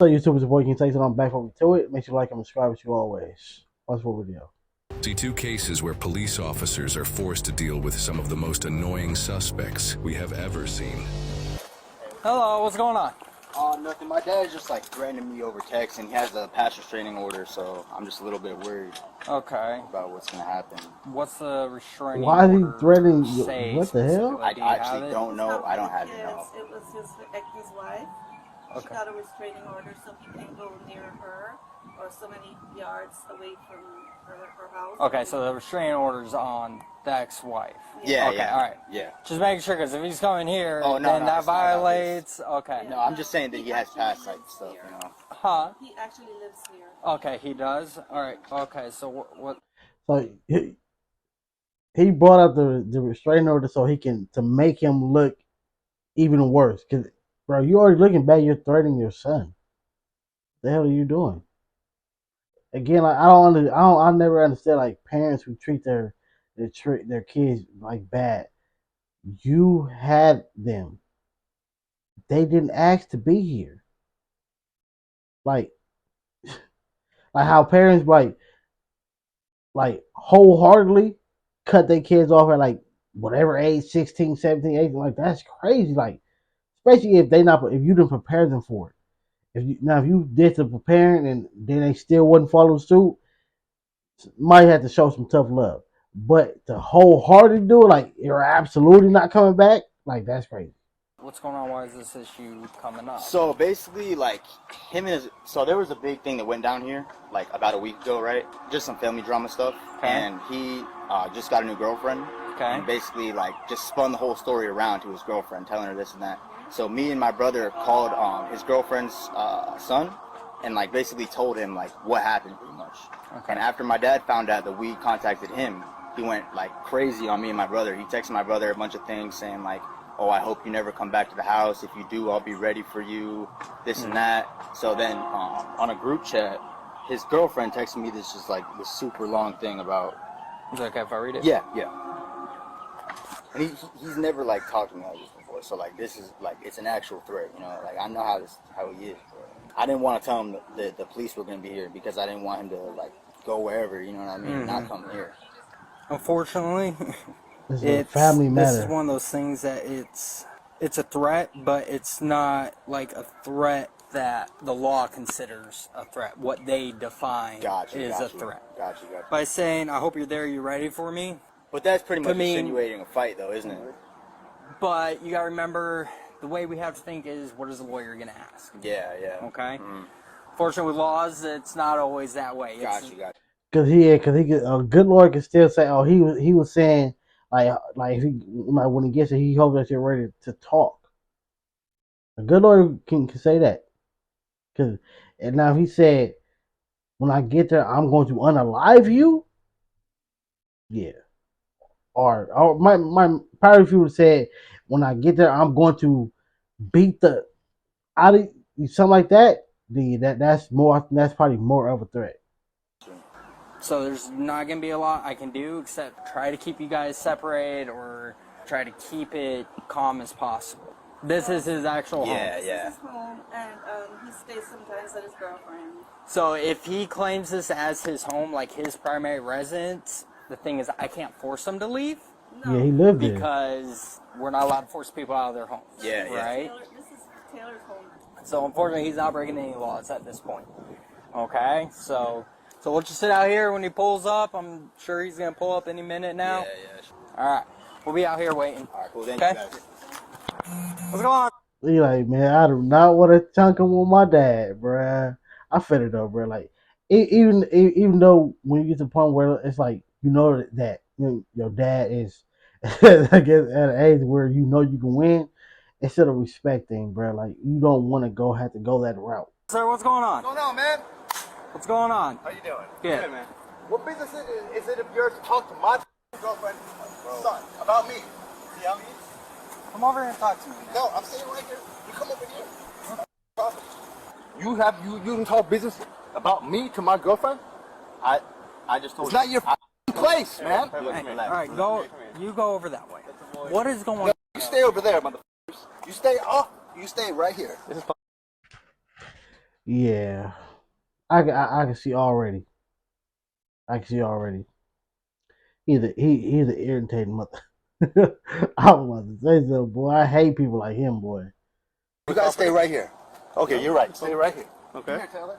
So YouTube is boy, can say something back over to it. Make sure you like and subscribe as you always. Watch for video. See two cases where police officers are forced to deal with some of the most annoying suspects we have ever seen. Hello, what's going on? Nothing. My dad's just like threatening me over text, and he has a pass restraining order, so I'm just a little bit worried Okay. about what's gonna happen. What's the restraining Why is he order threatening you? say What the hell? I specifically? Do you have actually it? don't know. I don't have it. No. It was his wife. She Okay. got a restraining order so he can't go near her or so many yards away from her house. Okay, so the restraining order's on the ex-wife. Yeah. Okay, yeah. all right. Yeah. Just making sure, because if he's coming here, Oh, no, then no, that it's not about violates. Okay. No, I'm just saying that he has past like stuff, you know. Huh? He actually lives here. Okay, he does. All right. Okay, so what? So he brought up the restraining order so he can to make him look even worse. Cause bro, you already looking bad. You're threatening your son. The hell are you doing? Again, like, I never understand like parents who treat their kids like bad. You had them. They didn't ask to be here. Like how parents like wholeheartedly cut their kids off at like whatever age, 16, 17, 18. Like that's crazy. Like especially if if you didn't prepare them for it. If you did the preparing and then they still wouldn't follow suit, might have to show some tough love. But to wholeheartedly do it, like you're absolutely not coming back, like that's crazy. What's going on? Why is this issue coming up? So basically, like so there was a big thing that went down here like about a week ago, right? Just some family drama stuff, Okay. and he just got a new girlfriend. Okay. And basically, like, just spun the whole story around to his girlfriend, telling her this and that. So me and my brother called his girlfriend's son, and like basically told him like what happened pretty much. Okay. And after my dad found out that we contacted him, he went like crazy on me and my brother. He texted my brother a bunch of things saying like, "Oh, I hope you never come back to the house. If you do, I'll be ready for you." This and that. So then on a group chat, his girlfriend texted me this super long thing about. Is it okay if I read it? Yeah. And he's never like talked to me like this before, so like this is like it's an actual threat, you know. Like I know how he is. I didn't want to tell him that the police were going to be here because I didn't want him to like go wherever, you know what I mean, not come here. Unfortunately, This is a family matter. This is one of those things that it's a threat, but it's not like a threat that the law considers a threat. What they define is a threat. Gotcha. By saying, "I hope you're there. You ready for me?" But that's pretty much I mean- insinuating a fight, though, isn't it? But you gotta remember, the way we have to think is, what is the lawyer gonna ask? Yeah. Okay. Fortunately, with laws, it's not always that way. Gotcha. Cause a good lawyer can still say, oh, he was saying like if he like when he gets it, he hopes that you're ready to talk. A good lawyer can say that. And now if he said, when I get there, I'm going to unalive you. Yeah. Or my probably if you would have said, when I get there, I'm going to beat the out of you, something like that. That's probably more of a threat. So there's not going to be a lot I can do except try to keep you guys separated or try to keep it calm as possible. This is his actual home. This is his home, and he stays sometimes at his girlfriend. So if he claims this as his home, like his primary residence, the thing is I can't force him to leave No. Yeah, he lived there. because we're not allowed to force people out of their homes. Yeah. Right? This is Taylor's home. So unfortunately, he's not breaking any laws at this point. Okay? So we'll just sit out here when he pulls up. I'm sure he's going to pull up any minute now. Yeah. All right. We'll be out here waiting. All right, cool. Thank Okay. you guys. What's going on? He like, man, I do not want to chunk him with my dad, bruh. I fed it up, bruh. Like, even though when you get to the point where it's like, you know that your dad is, I guess, at an age where you know you can win, instead of respecting, bruh. Like, you don't want to have to go that route. Sir, what's going on? What's going on, man? What's going on? How you doing? Good. Man. What business is it of yours to talk to my girlfriend, son, about me? See how he is? Come over here and talk to me. No, I'm sitting right here. You come over here. You can talk business about me to my girlfriend? I just told It's not your place, man. All right, you go over that way. What is going on? You stay over there, motherfuckers. You stay right here. Yeah, I can see already. I can see already. He's an irritating mother. I was about to say so, boy. I hate people like him, boy. You guys stay right here. Okay, you're right. Stay right here. Okay. Here, Taylor.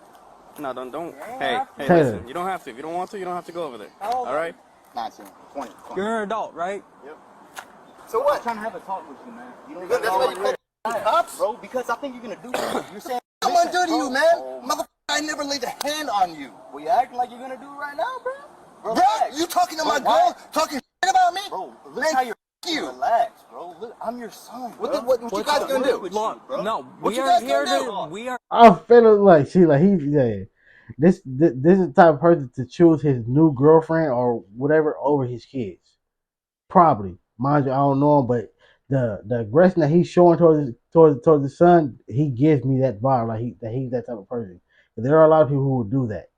No, don't. Hey, Taylor. listen. You don't have to. If you don't want to, you don't have to go over there. All right. 19, 20, 20. You're an adult, right? So I'm what? trying to have a talk with you, man. You don't That's why you call the cops? bro, because I think you're gonna do this. You're saying I'm gonna do to you, man. Motherfucker, I never laid a hand on you. well, you're acting like you're gonna do it right now, bro. Bro, Relax. you talking to my Bro, why? girl, talking shit about me? Bro, look Man, how you're you. relax, bro. Look, I'm your son, bro. What you guys gonna do? Look, bro? no, What we you are guys here gonna to. We are. I'm feeling like she like he's yeah. This is the type of person to choose his new girlfriend or whatever over his kids. Probably, mind you, I don't know him, but the aggression that he's showing towards his son, he gives me that vibe like he's that type of person. But there are a lot of people who will do that,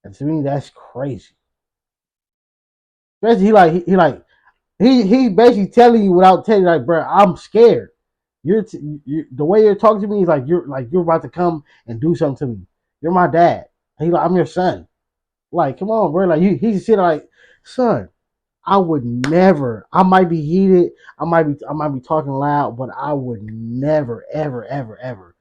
and to me, that's crazy. Especially he basically telling you without telling you like, bro, I'm scared. You the way you're talking to me is like you're about to come and do something to me. You're my dad. He like I'm your son. Like, come on, bro. Like he's sitting like, son, I would never. I might be heated. I might be talking loud, but I would never, ever, ever, ever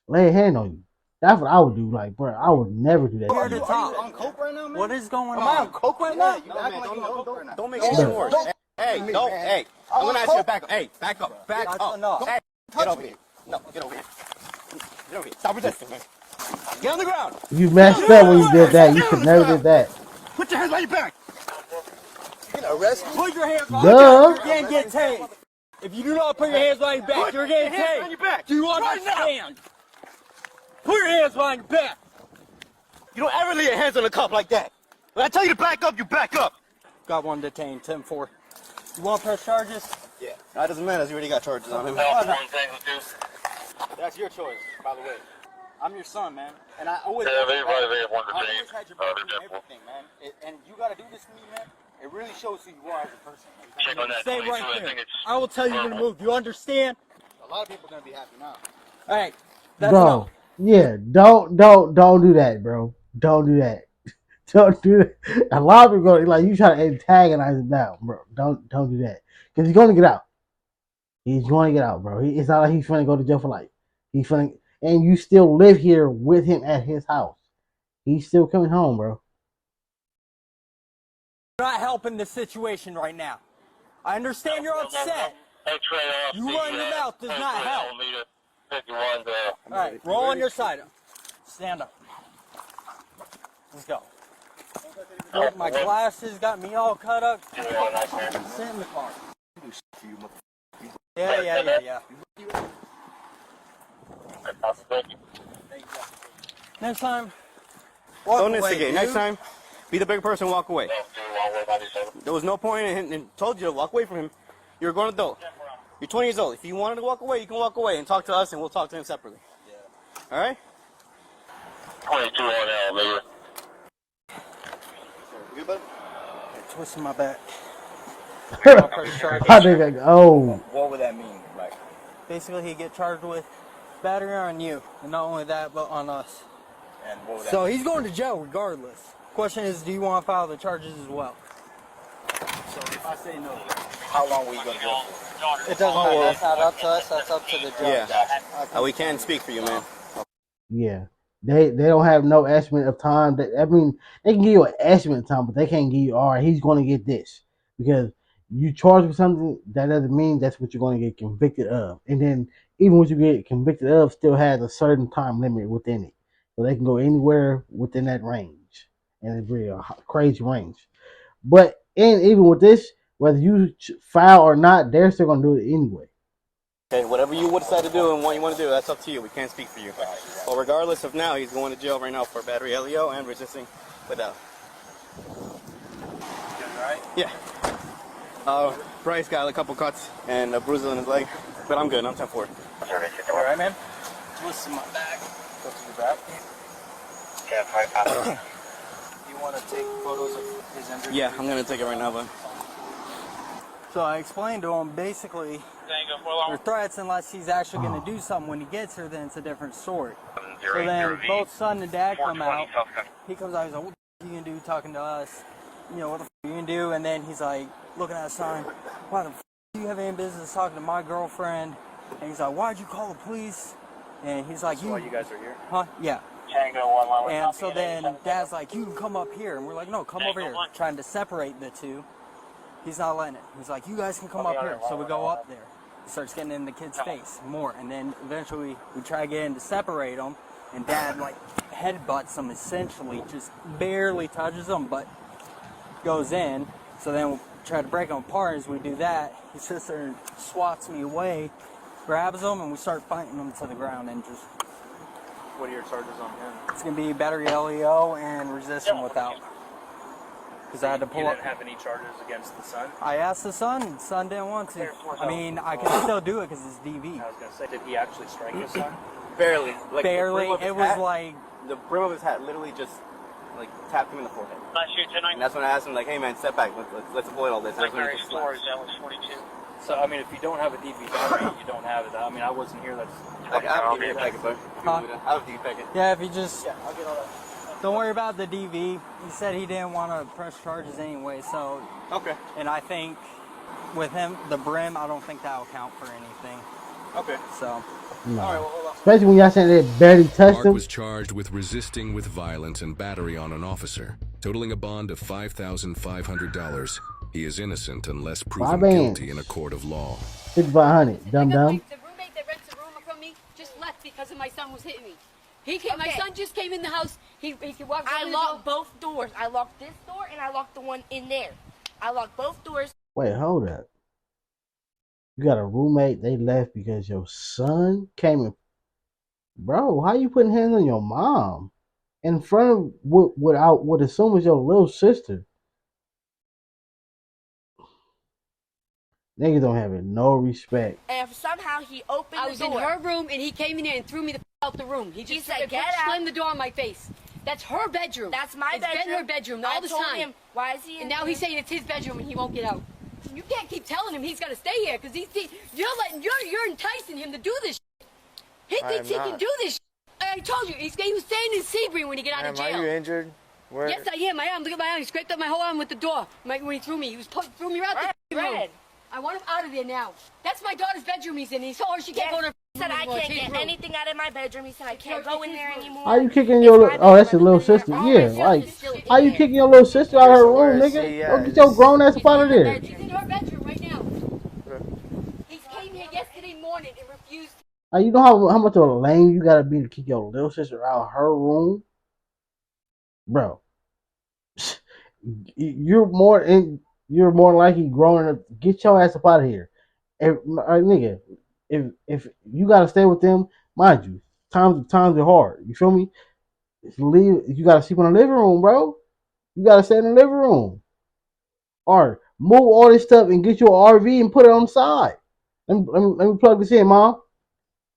lay a hand on you. That's what I would do. Like, bro, I would never do that. Here to Are talk. you on coke right now, man? What is going Am I on? on coke right now? You No, acting man, like you on coke right now. don't make Don't- anything worse. don't- Hey, me, don't. man. Hey, I'm gonna ask you to back up. Hey, back up. Back That's up. enough. Hey, Touch get over me. here. No, get over here. Get over here. Stop resisting, man. Get on the ground. You messed up when you did that. You should never did that. Put your hands on your back. You gonna arrest me? Put your hands on Duh. your back. You're getting get tased. If you do not put your hands behind your back, you're getting hands tased. on your back. Do you understand? Put your hands behind your back. You don't ever lay your hands on a cop like that. When I tell you to back up, you back up. Got one detained, 10-4. You want to press charges? Yeah. That doesn't matter. You already got charges on him. That's your choice, by the way. I'm your son, man, and I always Yeah, they probably I want to always change. had your back They're in different. everything, man. And you gotta do this for me, man. It really shows who you are as a person. Check on that Stay 22. right I there. think it's I will tell you when to move. You understand? A lot of people are gonna be happy now. All right. That's Bro, enough. yeah, don't do that, bro. Don't do that. Don't do that. A lot of people go like you try to antagonize him now, bro. Don't do that because he's gonna get out. He's going to get out, bro. It's not like he's trying to go to jail for life. He's trying, and you still live here with him at his house. He's still coming home, bro. You're not helping the situation right now. I understand you're upset. X-ray off. You running your mouth does not help. 51. All right, roll on your side. Stand up. Let's go. Look, my glasses got me all cut up. Sit in the car. Yeah. Next time, walk Don't away, instigate. dude. Next time, be the bigger person and walk away. There was no point in him and told you to walk away from him. You're a grown adult. You're 20 years old. If you wanted to walk away, you can walk away and talk to us, and we'll talk to him separately. Yeah. All right? 22 on L, nigga. You good, Twisting my back. I think like, oh, What would that mean? Like, Basically, he get charged with battery on you, and not only that, but on us. and what would that So he's going to jail regardless. Question is, do you want to file the charges as well? So if I say no, how long will you go to jail for? It doesn't matter. That's not up to us. That's up to the judge. Yeah. We can't speak for you, man. yeah. They don't have no estimate of time. I mean, they can give you an estimate of time, but they can't give you, all right, he's going to get this. Because you charge for something, that doesn't mean that's what you're going to get convicted of. And then even what you get convicted of still has a certain time limit within it. So they can go anywhere within that range. And it's really a crazy range. But even with this, whether you file or not, they're still going to do it anyway. Okay, whatever you would decide to do and what you want to do, that's up to you. We can't speak for you. Well, regardless of now, he's going to jail right now for battery LEO and resisting without. Right? Yeah. Bryce got a couple cuts and a bruise on his leg, but I'm good. I'm 10-4. All right, man. Listen, my back. Go to your back. You want to take photos of his injury? Yeah, I'm gonna take it right now, but So I explained to him basically, they're threats unless he's actually going to do something when he gets here, then it's a different story. So then both son and dad come out. He comes out, he's like, what the f you gonna do talking to us? You know, what the f you gonna do? And then he's like, looking at a sign, why the f do you have any business talking to my girlfriend? And he's like, why'd you call the police? And he's like, Why you guys are here? Huh? Yeah. Tango 1 And so then dad's like, you can come up here. And we're like, no, come over here. Trying to separate the two. He's not letting it. He's like, you guys can come up here. So we go up there. He starts getting in the kid's face more. And then eventually we try to get in to separate them. And dad like headbutts him essentially. Just barely touches him, but goes in. So then we try to break them apart. As we do that, he sits there and swats me away, grabs them, and we start fighting them to the ground. And just, What are your charges on him? it's going to be battery LEO and resisting without. Because I had to You pull up. didn't have any charges against the son? I asked the son didn't want to. I mean, I can still do it because it's DV. I was going to say, did he actually strike his son? Barely. Like, Barely. the brim of his It was hat- like, the brim of his hat literally just like tapped him in the forehead. Not shoot tonight. And that's when I asked him, like, hey man, step back, let's avoid all this. That's when he Blackberry just Explorers, slapped. that was 42. So, I mean, if you don't have a DVD, you don't have it. I mean, I wasn't here. That's Like, I have a DVD packet, bro. Huh? I have a DVD packet. yeah, if you just, I'll get all that. don't worry about the DV. He said he didn't want to press charges anyway, so, Okay. and I think with him, the brim, I don't think that'll count for anything. Okay. So, No. All right, well, hold on. Especially when y'all saying they barely touched Mark him. was charged with resisting with violence and battery on an officer, totaling a bond of $5,500. He is innocent unless proven bands. guilty in a court of law. 5,500. Dumb dumb. The roommate that rents a room from me just left because of my son was hitting me. He came, My son just came in the house. He walked. I locked both doors. I locked this door and I locked the one in there. I locked both doors. Wait, hold up. You got a roommate, they left because your son came in. Bro, how you putting hands on your mom? In front of what I would assume is your little sister. Niggas don't have no respect. And somehow he opened I the was door. in her room and he came in there and threw me the out the room. He just said, "Get out." slammed the door on my face. That's her bedroom. That's my It's bedroom. been her bedroom all I this told time. him, why is he in And now here? he's saying it's his bedroom and he won't get out. You can't keep telling him he's got to stay here because you're enticing him to do this. He thinks he can do this. I told you he was staying in Sebring when he got out of jail. Are you injured? Where? Yes, I am. I am. Look at my arm. He scraped up my whole arm with the door. When he threw me, threw me right the room. Red. I want him out of there now. That's my daughter's bedroom he's in. He told her she can't go to her He said I room anymore. can't It's his get room. anything out of my bedroom. He said I can't go in there anymore. How you kicking your that's your little sister? Yeah, like how you kicking your little sister out of her room, nigga? Go get your grown ass up out of there. He's in her bedroom right now. He came here yesterday morning and refused. You know how much of a lame you gotta be to kick your little sister out of her room, bro. You're more likely growing up. Get your ass up out of here, nigga. If you gotta stay with them, mind you, times are hard. You feel me? Leave. You gotta sleep in the living room, bro. You gotta stay in the living room, or move all this stuff and get you an RV and put it on the side. Let me plug this in, mom.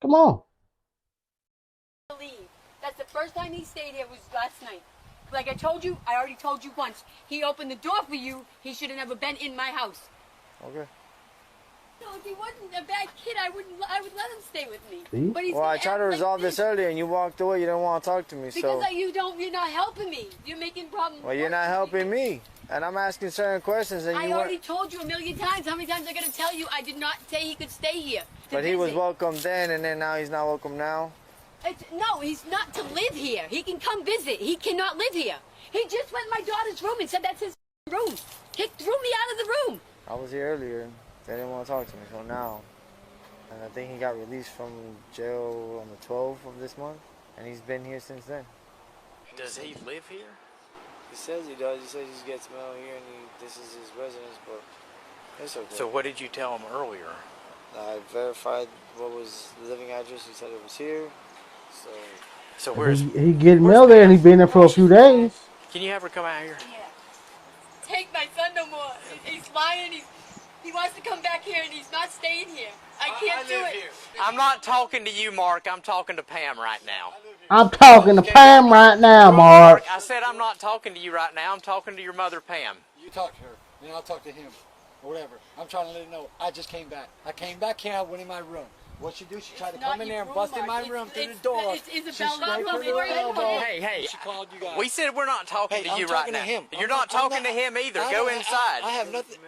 Come on. That's the first time he stayed here was last night. Like I told you, I already told you once. He opened the door for you. He should have never been in my house. Okay. No, if he wasn't a bad kid, I would let him stay with me. See? But he's Well, I gonna tried act to like resolve this earlier, and you walked away. You didn't want to talk to me, so. Because you're not helping me. You're making problems. Well, you're not helping me, and I'm asking certain questions, and I you already weren't. told you a million times. How many times I gotta tell you? I did not say he could stay here. to But he was visit. welcome then, and then now he's not welcome now. No, he's not to live here. He can come visit. He cannot live here. He just went in my daughter's room and said that's his room. He threw me out of the room. I was here earlier. They didn't want to talk to me, so now. And I think he got released from jail on the 12th of this month, and he's been here since then. Does he live here? He says he does. He says he gets mail here, and this is his residence, but it's okay. So what did you tell him earlier? I verified what was the living address. He said it was here. So where's? He getting mail there and he been there for a few days. Can you have her come out here? Yeah. Take my son no more. He's lying. He wants to come back here and he's not staying here. I can't do it. I'm not talking to you, Mark. I'm talking to Pam right now. I'm talking to Pam right now, Mark. I said I'm not talking to you right now. I'm talking to your mother, Pam. You talk to her, and I'll talk to him, or whatever. I'm trying to let him know I just came back. I came back here. I went in my room. What she do? She tried to Not come in there and your bust room, in my Mark. room through It's- the door. it's Isabella. She scraped her It's little elbow. Hey, She called you guys. we said we're not talking to I'm you talking right to now. him. You're not talking to him either. Go inside. I have nothing.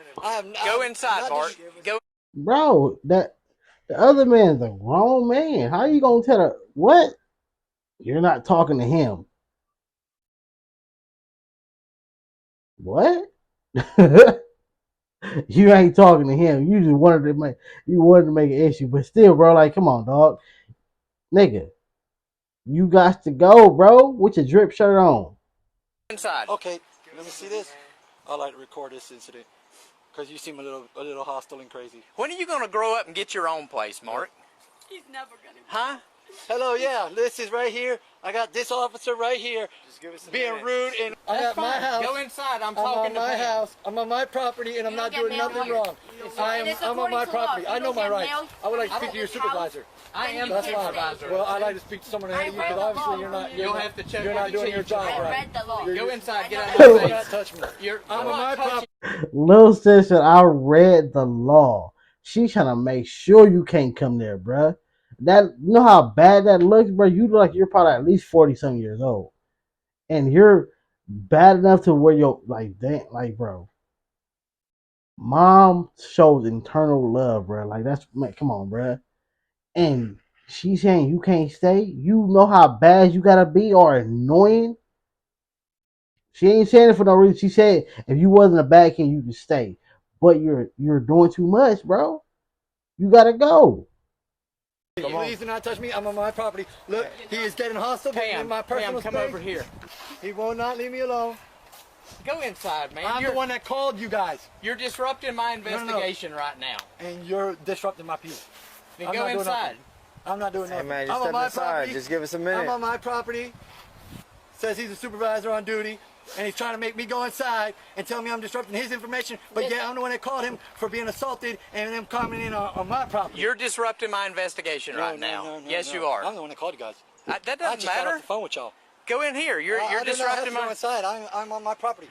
Go inside, Mark. Go. Bro, that the other man's a grown man. How you gonna tell her what? You're not talking to him. What? You ain't talking to him. You just wanted to make an issue, but still, bro. Like, come on, dog, nigga. You got to go, bro, with your drip shirt on. Inside. Okay, let me see this. I'd like to record this incident because you seem a little hostile and crazy. When are you gonna grow up and get your own place, Mark? He's never gonna. Huh? Hello, yeah, this is right here. I got this officer right here being rude, and I got my house. Go inside. I'm I'm talking on to my Pam. house. I'm on my property, and I'm not doing nothing wrong. I'm on my property. I know my rights. I would like to speak to your supervisor. I am the That's fine. supervisor. Well, I'd like to speak to someone ahead of you because obviously you're not. You'll have to check You're with not the doing chief. your job I right. read the law. Go inside. Get out of You my do not face. touch me. I'm on my property. Lil sis said, I read the law. She trying to make sure you can't come there, bruh. That, you know how bad that looks, bro? You look like you're probably at least 40-some years old. And you're bad enough to where you're like, damn, like, bro. Mom shows internal love, bro. Like, that's, man, come on, bro. And she's saying you can't stay. You know how bad you gotta be or annoying. She ain't saying it for no reason. She said if you wasn't a bad kid, you could stay. But you're doing too much, bro. You gotta go. Please do not touch me. I'm on my property. Look, he is getting hostile in my personal come space. over here. He will not leave me alone. Go inside, man. I'm the one that called you guys. You're disrupting my investigation right now. And you're disrupting my peace. Then go inside. I'm not doing nothing. Hey man, just I'm on step my inside. property. Just give us a I'm minute. on my property. Says he's a supervisor on duty. And he's trying to make me go inside and tell me I'm disrupting his information. But yeah, I'm the one that called him for being assaulted and them coming in on my property. You're disrupting my investigation right now. Yes, you are. I'm the one that called you guys. That I doesn't just got matter. off the phone with y'all. Go in here. You're I do not have disrupting to go my. inside. I'm on my property.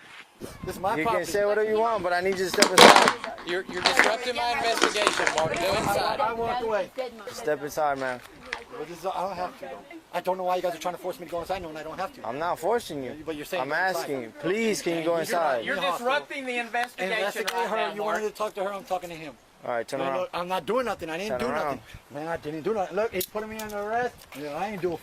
This is my You property. can say whatever you want, but I need you to step inside. You're disrupting my investigation, Mark. Go inside. I walked away. Step inside, man. But this is, I don't have to. I don't know why you guys are trying to force me to go inside knowing I don't have to. I'm not forcing you. But you're saying I'm go inside. asking you. Please, can you go inside? You're disrupting the investigation Investigate right her. now, You Mark. wanted to talk to her. I'm talking to him. All right, turn Man, around. look, I'm not doing nothing. I didn't Turn do around. nothing. Man, I didn't do nothing. Look, he's putting me under arrest. Yeah, I ain't doing.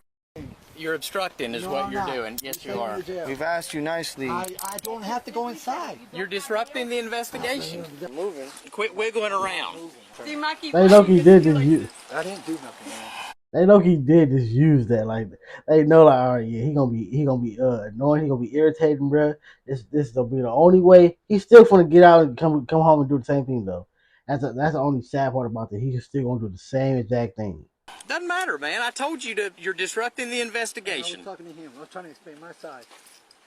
You're obstructing is No, what I'm you're not. doing. Yes, Take you me are. to jail. We've asked you nicely. I don't have to go inside. You're disrupting the investigation. Moving. Quit wiggling around. See, Mikey, They low-key did just use. I didn't do nothing, man. They low-key did just use that. Like, they know, like, all right, yeah, he gonna be annoying. He gonna be irritating, bro. This will be the only way. He's still gonna get out and come home and do the same thing though. That's the only sad part about it. He's still gonna do the same exact thing. Doesn't matter, man. I told you to. You're disrupting the I investigation. was talking to him. I was trying to explain my side.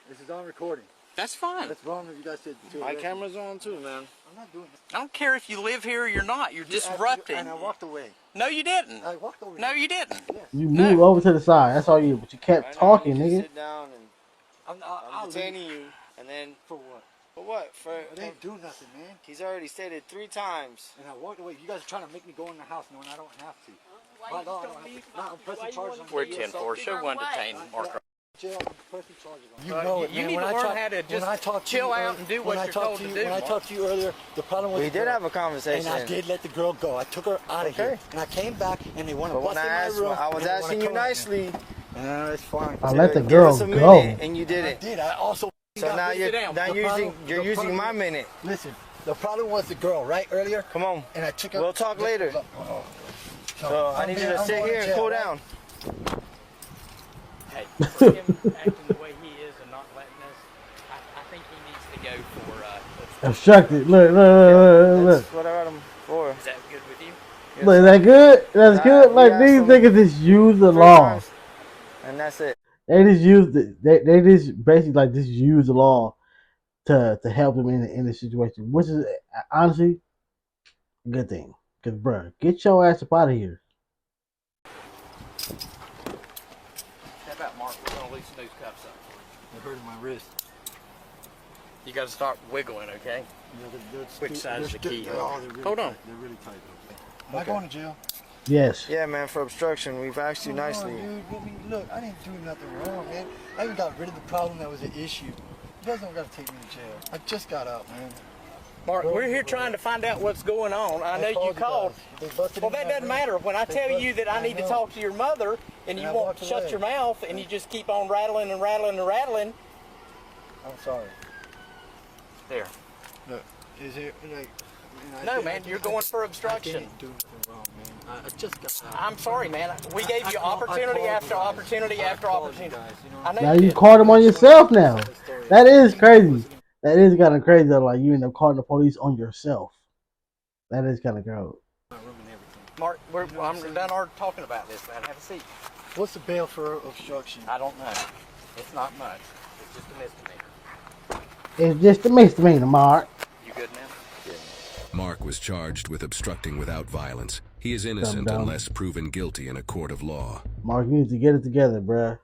This is on recording. That's fine. That's wrong if you guys said to My camera's on too, man. I'm not doing it. I don't care if you live here or you're not. You're disrupting. And I walked away. No, you didn't. I walked away. No, you didn't. You move over to the side. That's all you. But you kept talking, You nigga. sit down and I'm detaining you, and then For what? for what? I didn't do nothing, man. He's already stated 3 times. And I walked away. You guys are trying to make me go in the house knowing I don't have to. By law, I don't have to. Now I'm pressing charges on We're you. 10-4. Show one detained, Mark. Jail, I'm pressing charges on you. You know it, You man. need When to I learn talk- how to when just I talked to chill you out earlier- and do when what I you're talked told to to you- do, When I Mark. talked to you earlier, the problem was We the did girl. have a conversation. And I did let the girl go. I took her out of here. And I came back and they want to But when bust in my I asked, room. I was and they wanna asking you come at me. nicely. It's fine. I let the Give girl us a go. minute, and you I didn't. did. I also. So now you're The using problem- my minute. Listen, the problem was the girl, right, earlier? Come on. And I took her. We'll talk later. So I need you to sit here and cool down. Hey, for him acting the way he is and not letting us, I think he needs to go for. Obstructed. Look. That's what I got him for. Is that good with you? Look, is that good? That's good. Like, yeah, these some- niggas just use the 3 law. times, and that's it. They just use they just basically like just use the law to help them in the situation, which is honestly a good thing. Cause bruh, get your ass up out of here. How about Mark? We're gonna loosen those cuffs up. It hurted my wrist. You gotta start wiggling, okay? Yeah, Which side is the key? They're really Hold on. tight. They're really tight. Am I going to jail? Yes. Yeah, man, for obstruction. We've asked you nicely. Dude, I mean, look, I didn't do nothing wrong, man. I even got rid of the problem that was an issue. You guys don't gotta take me to jail. I just got out, man. Mark, we're here trying to find out what's going on. I know you called. Well, that doesn't matter. When I tell you that I need to talk to your mother and you won't shut your mouth and you just keep on rattling and rattling and rattling. I'm sorry. There. Look, is it like... No, man, you're going for obstruction. I didn't do nothing wrong, man. I just got out. I'm sorry, man. We gave you opportunity after opportunity after opportunity. I know Now you called him on yourself now. That is crazy. That is kind of crazy though, like you end up calling the police on yourself. That is kind of gross. Mark, I'm done already talking about this, man. Have a seat. What's the bail for obstruction? I don't know. It's not much. It's just a misdemeanor. It's just a misdemeanor, Mark. You good now? Yeah. Mark was charged with obstructing without violence. He is innocent unless proven guilty in a court of law. Mark, you need to get it together, bruh.